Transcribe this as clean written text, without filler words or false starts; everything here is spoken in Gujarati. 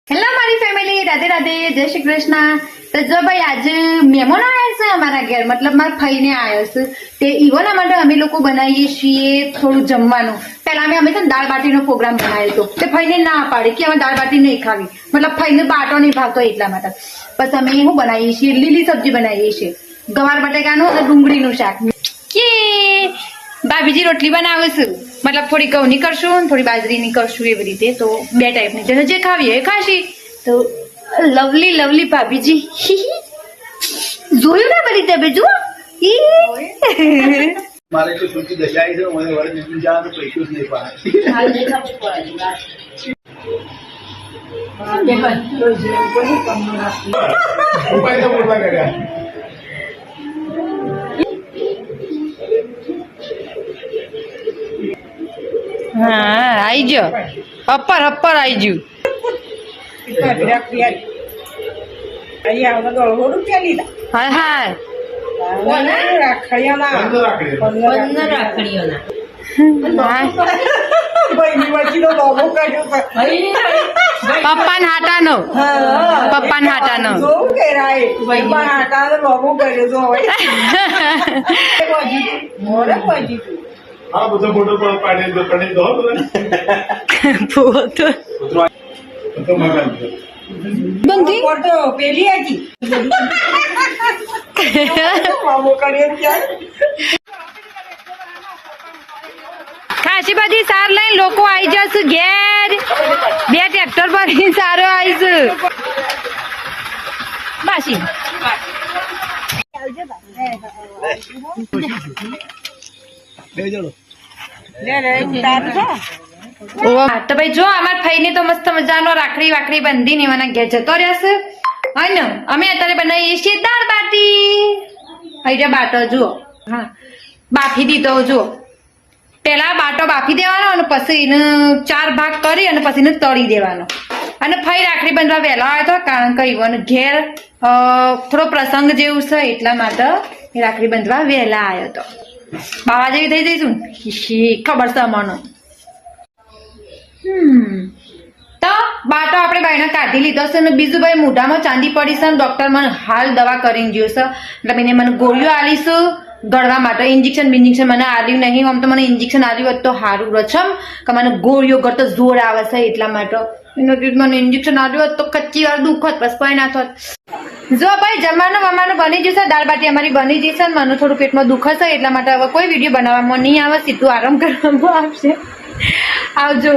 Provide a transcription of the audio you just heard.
હેલો મારી ફેમિલી, રાધે રાધે, જય શ્રી કૃષ્ણ। તો જો ભાઈ આજે મહેમાન આવ્યા છે અમારા ઘેર, મતલબ મારા ફઈને આવ્યો છે તે ઈવોના માટે અમે લોકો બનાવીએ છીએ થોડું જમવાનું। પહેલા અમે છે ને દાળ બાટીનો પ્રોગ્રામ બનાવ્યો હતો, તે ફઈને ના પાડી કે અમે દાળ બાટી નહીં ખાવી, મતલબ ફઈને બાટો નહીં ભાવતો એટલા માટે। પછી અમે શું બનાવીએ છીએ, લીલી સબ્જી બનાવીએ છીએ, ગવાર બટેકાનું અને ડુંગળીનું શાક। કે ભાભીજી રોટલી બનાવે છે, મતલબ થોડી ઘઉંની કરશું થોડી બાજરીની કરશું એવી રીતે, તો બે ટાઈપની જેને જે ખાવી એ ખાશી। તો લવલી લવલી ભાભીજી જોયું ને બધી તમે જુઓ મારે તો સૂચી દશાઈ છે, મને વડે નીકળી જવા તો પૈસું જ નહીં પાડે। હા આઈ ગયો, અપ્પર અપ્પર આઈ ગયું। હા હા પપ્પાન હાટાનો આ બધો ફોટો પાડે તો કણી દો ફોટો તો મગન બંધી ફોટો પેલી હતી મામો કરે ત્યાં ખાસી બધી સાર લઈને લોકો આવી જશે ઘેર, બે ટ્રેક્ટર ભરીને સારો આવીશ બાસી। તો ભાઈ જો અમાર ભાઈને તો મસ્ત મજાનો રાખડી વાકડી બંધીને એવાના ઘેર જતો રહેશે। હોય ને અમે અત્યારે બનાવીએ છીએ દાળ બાટી। અહીં બાટો જુઓ, હા બાફી દીધો જુઓ, પેલા બાટો બાફી દેવાનો અને પછી એને 4 ભાગ કરી અને પછી એને તળી દેવાનો। અને ફઈ રાખડી બાંધવા વહેલા આવ્યો હતો, કારણ કે ઈવન ઘેર થોડો પ્રસંગ જેવું છે એટલા માટે એ રાખડી બાંધવા વહેલા આવ્યો હતો। બાવા જેવી થઈ જઈશું ખબર છે મને। તો બાટો આપણે બાયણે કાઢી લીધો છે અને બીજું ભાઈ મોઢામાં ચાંદી પડી છે, ડોક્ટર મને હાલ દવા કરીને ગયો છે, એટલે એને મને ગોળીઓ આલીશું ગળવા માટે। ઇન્જેક્શન મને આલ્યું નહીં, આમ તો મને ઇન્જેક્શન આલ્યું હોત તો સારું રચમ કે મને ગોળીઓ કરતો જોર આવે છે એટલા માટે મને ઇન્જેક્શન આલ્યું હોત તો કચ્ચી વાર દુઃખ હોત, બસ કોઈ ના થોત। જો ભાઈ જમવાનું વમાનું બની જશે, દાળ બાટી અમારી બની જશે, મને થોડું પેટમાં દુઃખ હશે એટલા માટે હવે કોઈ વિડીયો બનાવવામાં નહીં આવે, સીધું આરામ કરવામાં આવશે। આવજો।